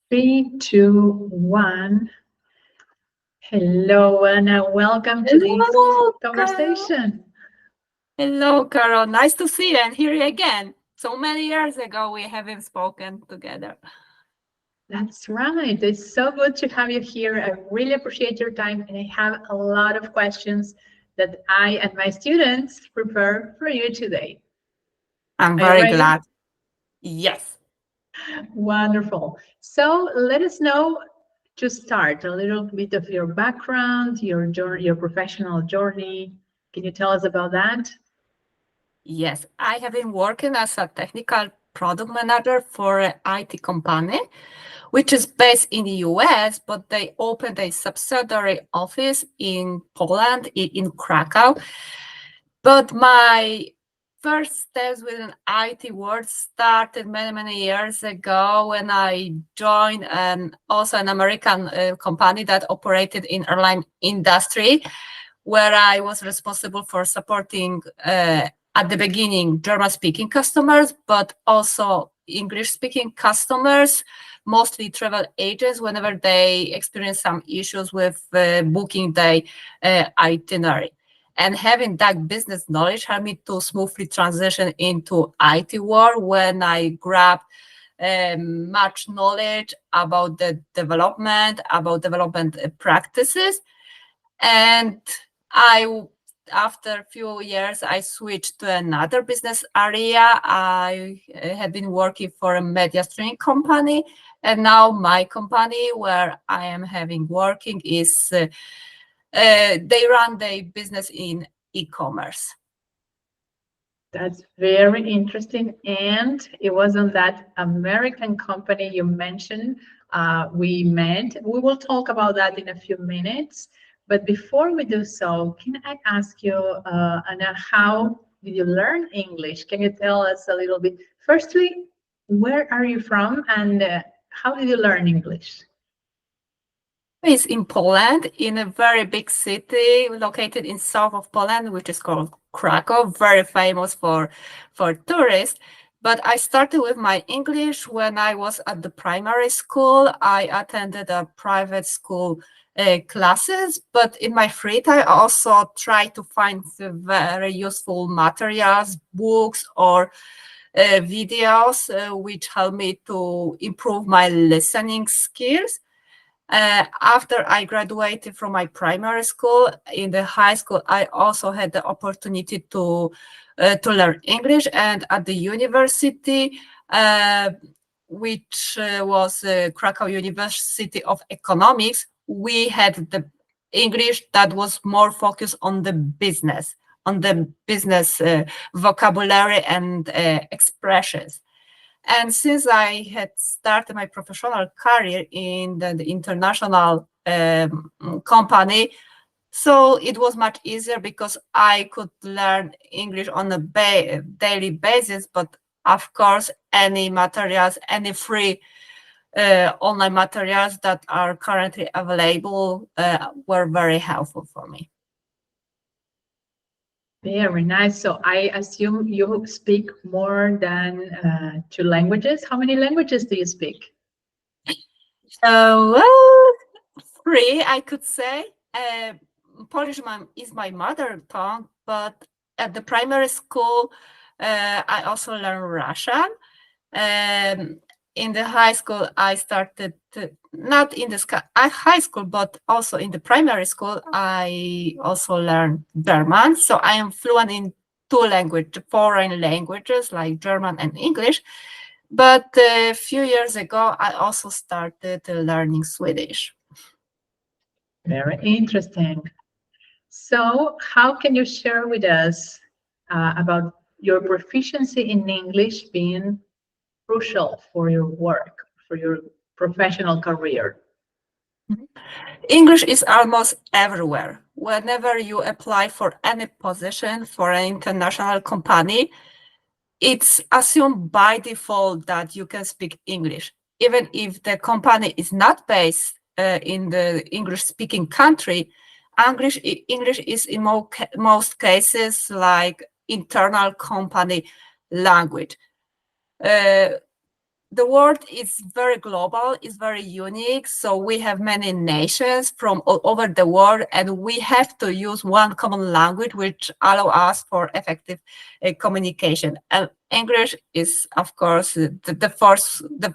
Three, two, one. Hello, Anna. Welcome to this Hello, Carol. conversation. Hello, Carol. Nice to see you and hear you again. So many years ago, we haven't spoken together. That's right. It's so good to have you here. I really appreciate your time, and I have a lot of questions that I and my students prepare for you today. I'm Are you very ready? glad. Yes. Wonderful. So let us know to start a little bit of your background, your journey, your professional journey. Can you tell us about that? Yes. I have been working as a technical product manager for an IT company, which is based in the US, but they opened a subsidiary office in Poland, in Krakow. But my first steps with an IT world started many, many years ago when I joined also an American company that operated in airline industry, where I was responsible for supporting at the beginning German-speaking customers, but also English-speaking customers, mostly travel agents, whenever they experience some issues with booking their itinerary. And having that business knowledge helped me to smoothly transition into IT world when I grabbed much knowledge about the development, about development practices. And I, after a few years, I switched to another business area. I had been working for a media streaming company, and now my company, where I am having working, is they run their business in e-commerce. That's very interesting. And it was on that American company you mentioned we met. We will talk about that in a few minutes. But before we do so, can I ask you, Anna, how did you learn English? Can you tell us a little bit? Firstly, where are you from and how did you learn English? Is in Poland, in a very big city located in south of Poland, which is called Krakow, very famous for tourists. But I started with my English when I was at the primary school. I attended a private school classes, but in my free time, I also try to find the very useful materials, books, or videos, which help me to improve my listening skills. After I graduated from my primary school, in the high school, I also had the opportunity to learn English, and at the university, uh, which was Krakow University of Economics, we had the English that was more focused on the business vocabulary and expressions. And since I had started my professional career in the international company, so it was much easier because I could learn English on a daily basis. But of course, any materials, any free online materials that are currently available were very helpful for me. Very nice. So I assume you speak more than two languages. How many languages do you speak? Well, three, I could say. Polish is my mother tongue, but at the primary school, I also learned Russian. Um, in the high school, I started not in the high school, but also in the primary school, I also learned German. So I am fluent in foreign languages like German and English. But a few years ago, I also started learning Swedish. Very interesting. So, how can you share with us about your proficiency in English being crucial for your work, for your professional career? English is almost everywhere. Whenever you apply for any position for an international company, it's assumed by default that you can speak English. Even if the company is not based in the English speaking country, English is in most cases like internal company language. Uh, the world is very global, is very unique. So we have many nations from all over the world, and we have to use one common language which allow us for effective communication. And English is, of course, the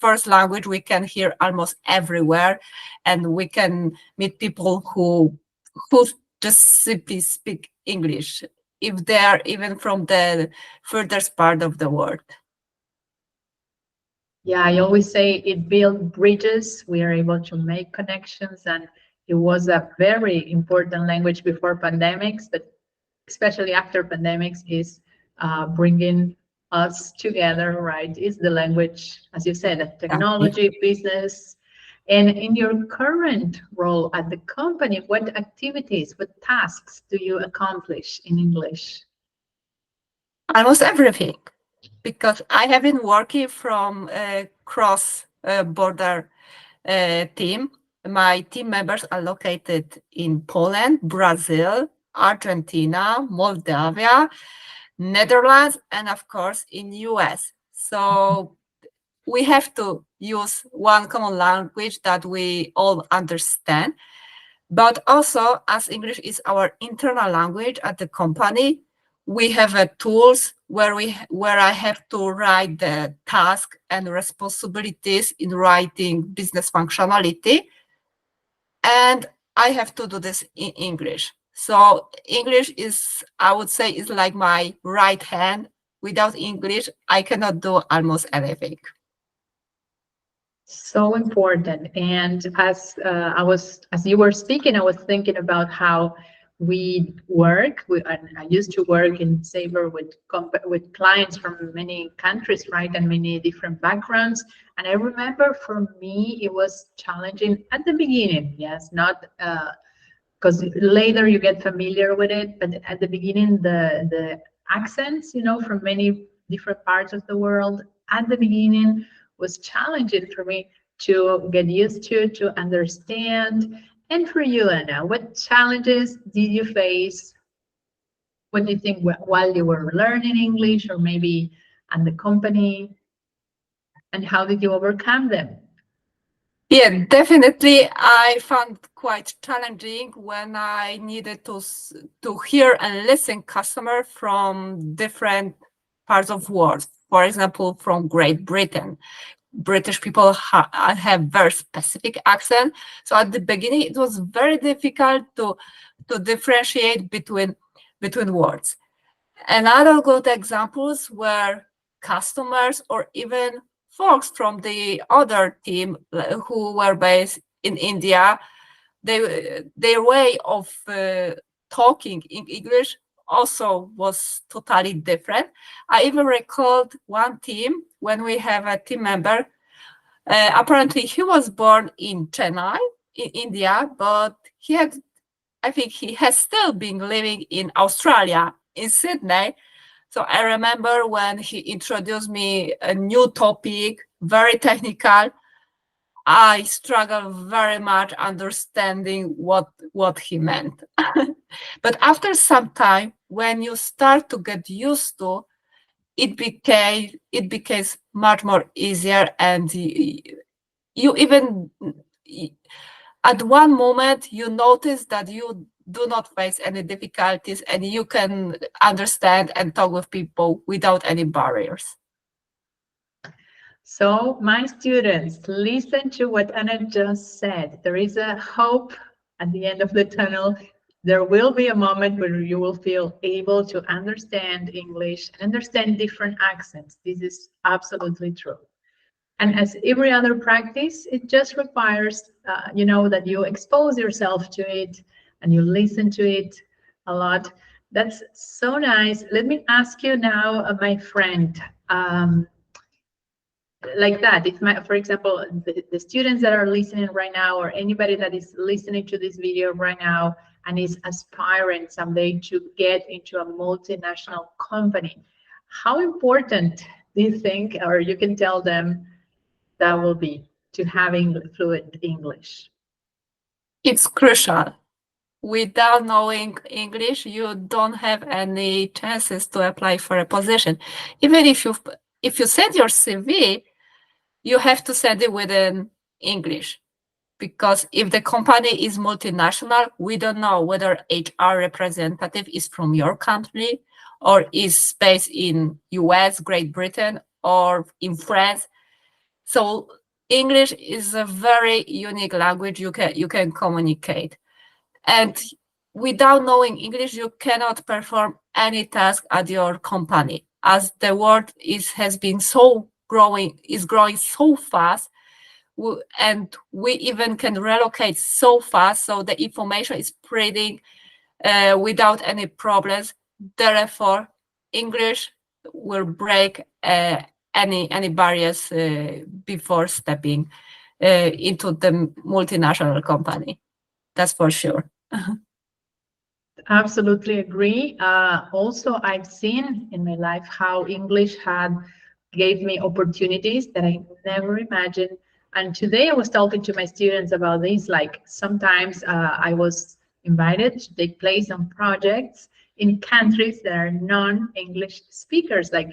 first language we can hear almost everywhere, and we can meet people who just simply speak English, if they are even from the furthest part of the world. Yeah, I always say it built bridges. We are able to make connections, and it was a very important language before pandemics, but especially after pandemics is bringing us together, right? Is the language, as you said, of technology, business. And in your current role at the company, what activities, what tasks do you accomplish in English? Almost everything, because I have been working from a cross border team. My team members are located in Poland, Brazil, Argentina, Moldavia, Netherlands, and of course in US. So we have to use one common language that we all understand. But also, as English is our internal language at the company, we have tools where I have to write the task and responsibilities in writing business functionality, and I have to do this in English. So English is, I would say, is like my right hand. Without English, I cannot do almost anything. So important. And as you were speaking, I was thinking about how we work. I used to work in Sabre with clients from many countries, right, and many different backgrounds. And I remember for me, it was challenging at the beginning. Yes, not because later you get familiar with it, but at the beginning, the accents, from many different parts of the world, at the beginning was challenging for me to get used to understand. And for you, Anna, what challenges did you face? What do you think while you were learning English, or maybe at the company? And how did you overcome them? Yeah, definitely. I found quite challenging when I needed to hear and listen customer from different parts of world. For example, from Great Britain. British people have very specific accent. So at the beginning, it was very difficult to differentiate between words. Another good examples were customers or even folks from the other team who were based in India. Their way of talking in English also was totally different. I even recalled one team when we have a team member. Apparently, he was born in Chennai, in India, but I think he has still been living in Australia, in Sydney. So I remember when he introduced me a new topic, very technical, I struggled very much understanding what he meant. But after some time, when you start to get used to, it became much more easier, and you even at one moment you notice that you do not face any difficulties and you can understand and talk with people without any barriers. So, my students, listen to what Anna just said. There is a hope at the end of the tunnel. There will be a moment where you will feel able to understand English and understand different accents. This is absolutely true. And as every other practice, it just requires, that you expose yourself to it and you listen to it a lot. That's so nice. Let me ask you now, my friend, like that. If for example, the students that are listening right now, or anybody that is listening to this video right now and is aspiring someday to get into a multinational company, how important do you think, or you can tell them, that will be to having fluent English? It's crucial. Without knowing English, you don't have any chances to apply for a position. Even if you send your CV, you have to send it within English. Because if the company is multinational, we don't know whether HR representative is from your country or is based in US, Great Britain, or in France. So English is a very unique language you can communicate. And without knowing English, you cannot perform any task at your company, as the world has been growing so fast, and we even can relocate so fast, so the information is spreading without any problems. Therefore, English will break any barriers before stepping into the multinational company. That's for sure. Absolutely agree. Also, I've seen in my life how English had gave me opportunities that I never imagined. And today I was talking to my students about this. Like sometimes I was invited to take place on projects in countries that are non-English speakers, like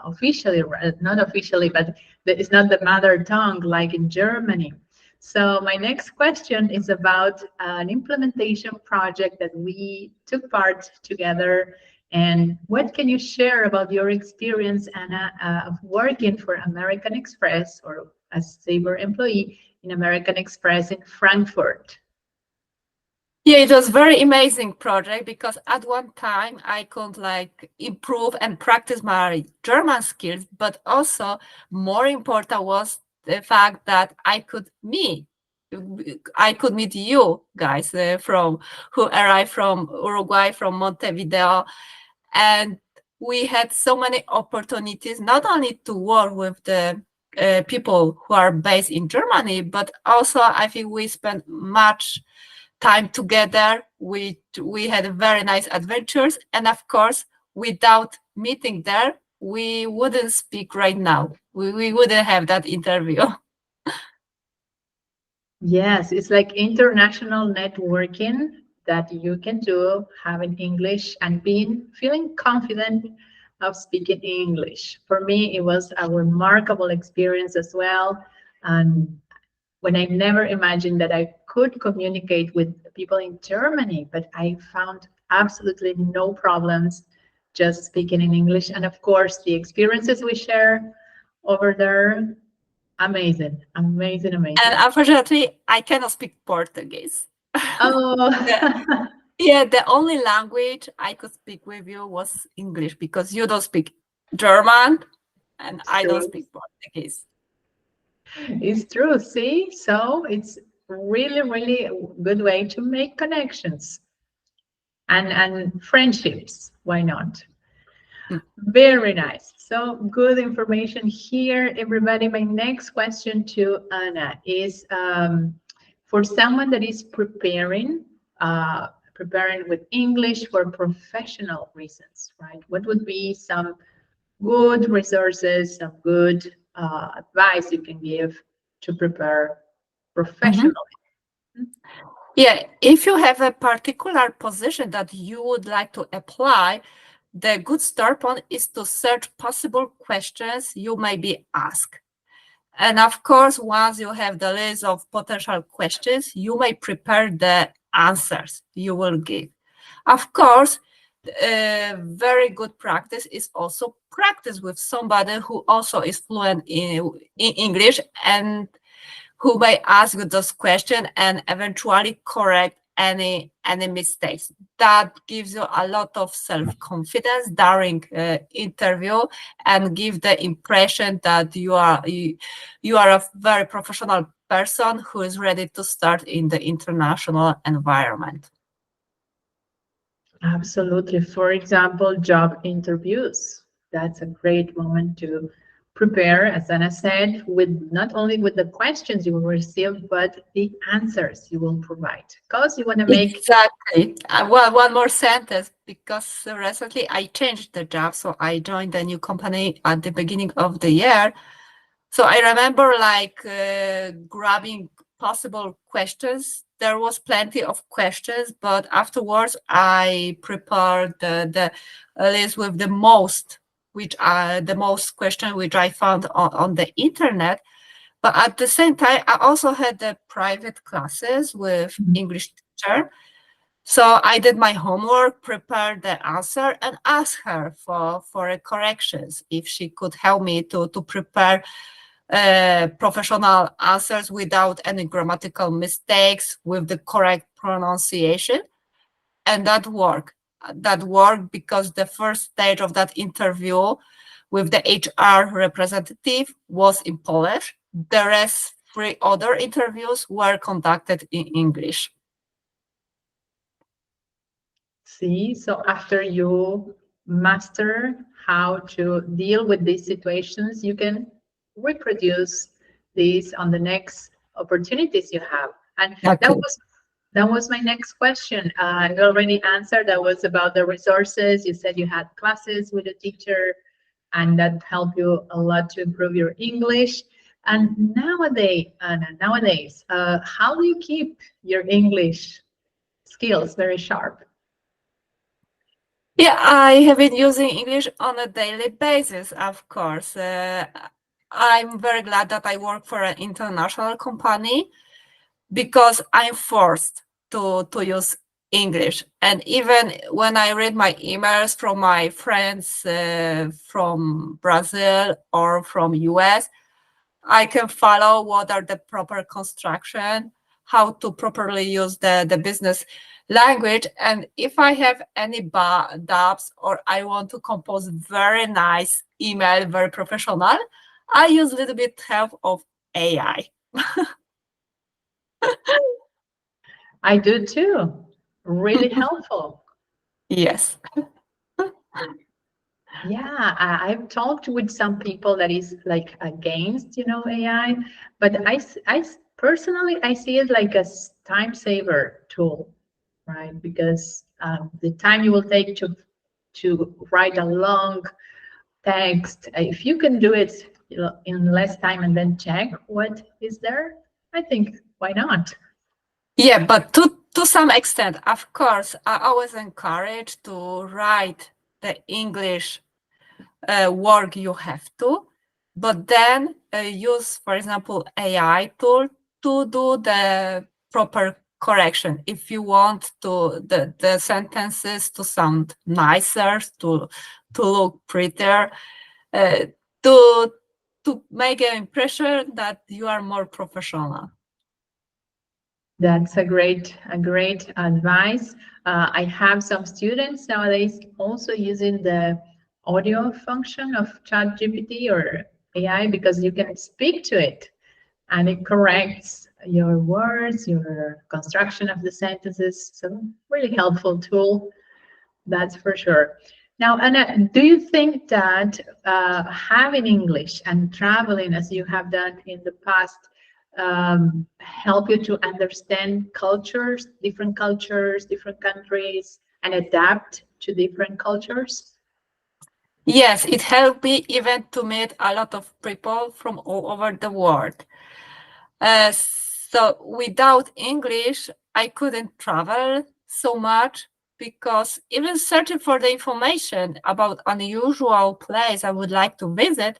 officially, not officially, but it's not the mother tongue, like in Germany. So my next question is about an implementation project that we took part together. And what can you share about your experience, Anna, of working for American Express or as Sabre employee in American Express in Frankfurt? Yeah, it was very amazing project because at one time I could like improve and practice my German skills, but also more important was the fact that I could meet you guys from who arrived from Uruguay, from Montevideo, and we had so many opportunities not only to work with the people who are based in Germany, but also I think we spent much time together. We had very nice adventures, and of course, without meeting there, we wouldn't speak right now. We wouldn't have that interview. Yes, it's like international networking that you can do having English and feeling confident of speaking English. For me, it was a remarkable experience as well. And when I never imagined that I could communicate with people in Germany, but I found absolutely no problems just speaking in English. And of course, the experiences we share over there, amazing, amazing, amazing. And unfortunately, I cannot speak Portuguese. Oh, Yeah, the only language I could speak with you was English because you don't speak German and I don't true. speak Portuguese. It's true. See, so it's really, really a good way to make connections and friendships. Why not? Mm. Very nice. So good information here, everybody. My next question to Anna is for someone that is preparing with English for professional reasons, right? What would be some good resources, some good advice you can give to prepare professionally? Yeah, if you have a particular position that you would like to apply, the good start point is to search possible questions you may be asked. And of course, once you have the list of potential questions, you may prepare the answers you will give. Of course, very good practice is also practice with somebody who also is fluent in English and who may ask you those questions and eventually correct any mistakes. That gives you a lot of self-confidence during interview and give the impression that you are a very professional person who is ready to start in the international environment. Absolutely. For example, job interviews. That's a great moment to prepare, as Anna said, with not only with the questions you will receive, but the answers you will provide. Because you want to make Exactly. Well, one more sentence because recently I changed the job, so I joined a new company at the beginning of the year. So I remember like grabbing possible questions. There was plenty of questions, but afterwards I prepared the list with the most question which I found on the internet. But at the same time, I also had the private classes with English teacher. So I did my homework, prepared the answer, and asked her for corrections if she could help me to prepare professional answers without any grammatical mistakes, with the correct pronunciation. And that worked. That worked because the first stage of that interview with the HR representative was in Polish. The rest, 3 other interviews were conducted in English. See, so after you master how to deal with these situations, you can reproduce these on the next opportunities you have. And Okay. that was my next question. You already answered. That was about the resources. You said you had classes with a teacher, and that helped you a lot to improve your English. And nowadays, how do you keep your English skills very sharp? Yeah, I have been using English on a daily basis, of course. I'm very glad that I work for an international company because I'm forced to use English. And even when I read my emails from my friends from Brazil or from US, I can follow what are the proper construction, how to properly use the business language. And if I have any doubts or I want to compose very nice email, very professional, I use a little bit help of AI. I do too. Really helpful. Yes. Yeah, I've talked with some people that is like against, AI, but personally, I see it like a time saver tool, right? Because the time you will take to write a long text, if you can do it, in less time and then check what is there, I think why not? Yeah, but to some extent, of course, I always encourage to write the English work you have to, but then use, for example, AI tool to do the proper correction. If you want to the sentences to sound nicer, to look prettier, uh, to to make an impression that you are more professional. That's a great advice. I have some students nowadays also using the audio function of ChatGPT or AI because you can speak to it and it corrects your words, your construction of the sentences. So really helpful tool, that's for sure. Now, Anna, do you think that having English and traveling as you have done in the past help you to understand cultures, different countries, and adapt to different cultures? Yes, it helped me even to meet a lot of people from all over the world. So without English, I couldn't travel so much because even searching for the information about unusual place I would like to visit,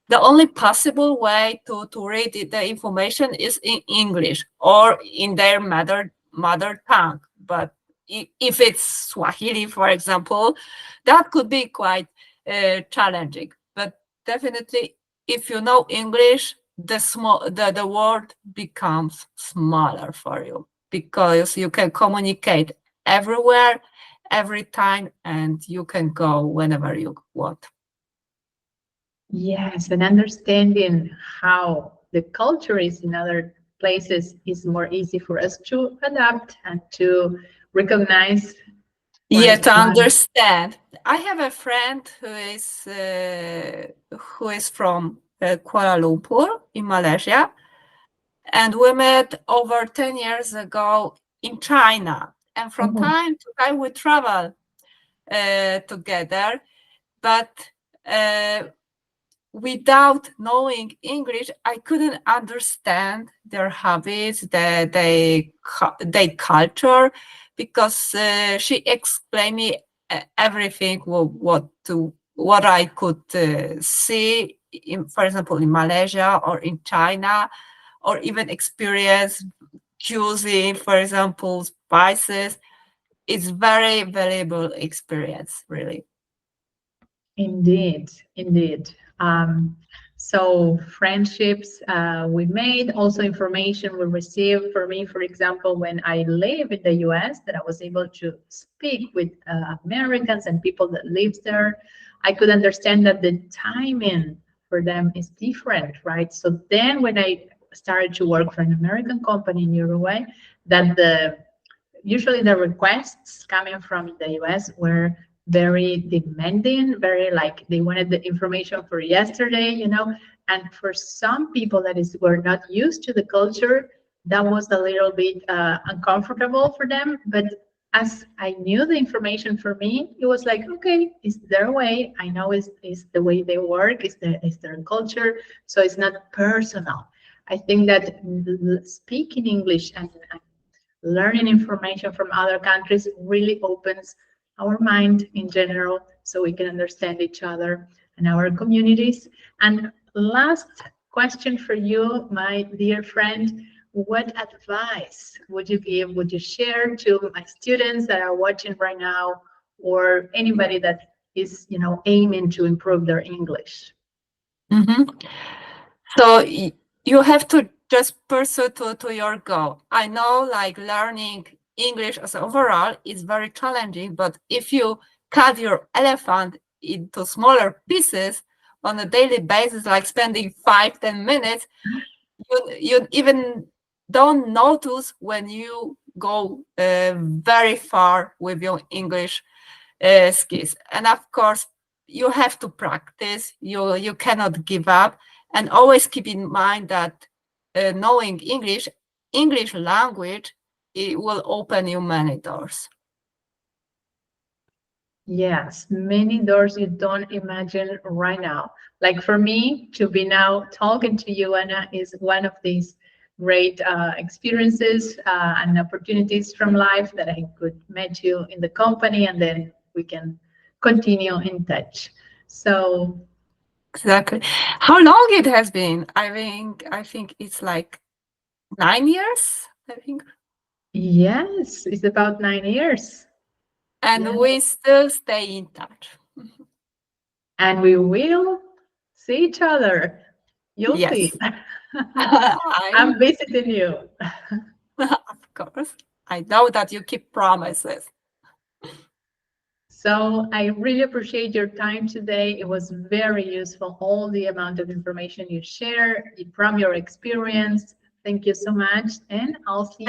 the only possible way to read the information is in English or in their mother tongue. But if it's Swahili, for example, that could be quite challenging. But definitely, if you know English, the word becomes smaller for you because you can communicate everywhere, every time, and you can go whenever you want. Yes, and understanding how the culture is in other places is more easy for us to adapt and to recognize Yeah, to what understand. I have a friend who is from Kuala Lumpur in Malaysia, and we met over 10 years ago in China. And from Mhm. time to time we travel together, but uh, without knowing English, I couldn't understand their habits, their culture, because she explained me everything what I could see for example, in Malaysia or in China, or even experience choosing, for example, spices. It's very valuable experience, really. Indeed, indeed. So friendships we made, also information we received. For me, for example, when I live in the US, that I was able to speak with Americans and people that live there, I could understand that the timing for them is different, right? So then when I started to work for an American company in Uruguay, that usually the requests coming from the US were very demanding, very like they wanted the information for yesterday, and for some people that were not used to the culture, that was a little bit uncomfortable for them. But as I knew the information for me, it was like, okay, it's their way. I know it's the way they work, it's their culture, so it's not personal. I think that speaking English and learning information from other countries really opens our mind in general so we can understand each other and our communities. And last question for you, my dear friend, what advice would you give, would you share to my students that are watching right now, or anybody that is, aiming to improve their English? Mm-hmm. So you have to just pursue to your goal. I know like learning English as overall is very challenging, but if you cut your elephant into smaller pieces on a daily basis, like spending 5-10 minutes, you even don't notice when you go very far with your English skills. And of course, you have to practice. You cannot give up, and always keep in mind that knowing English language, it will open you many doors. Yes, many doors you don't imagine right now. Like for me, to be now talking to you, Anna, is one of these great experiences and opportunities from life that I could meet you in the company, and then we can continue in touch. So Exactly. How long it has been? I think it's like 9 years, I think. yes, it's about 9 years. And Yeah. we still stay in touch. And we will see each other. You'll Yes. see. I, I'm visiting you. of course. I know that you keep promises. So I really appreciate your time today. It was very useful, all the amount of information you share from your experience. Thank you so much. And I'll see